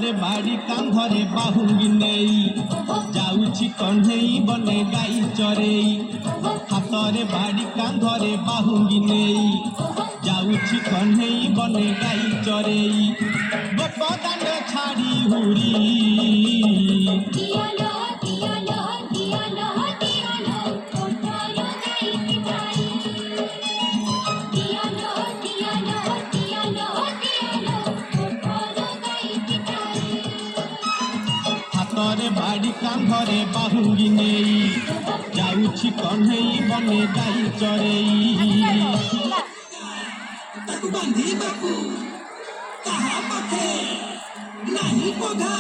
ହାତରେ ବାଡ଼ି କାନ୍ଧରେ ବାହୁଙ୍ଗି ନେଇ ଯାଉଛି କହ୍ନେଇ ବନେ ଗାଈ ଚରେଇ। ହାତରେ ବାଡ଼ି କାନ୍ଧରେ ବାହୁଙ୍ଗି ନେଇ ଯାଉଛି କହ୍ନେଇ ବନେ ଗାଈ ଚରେଇ। ଗୋପ ଦାଣ୍ଡ ଛାଡ଼ି ହୁରି ହାତରେ ବାଡ଼ି କାନ୍ଧରେ ବାହୁଙ୍ଗି ନେଇ ଯାଉଛି କହ୍ନେଇ ବନେ ଗାଈ ଚରେଇ। ତାକୁ ବାନ୍ଧିବାକୁ କାହା ପାଖେ ନାହିଁ ପଘା।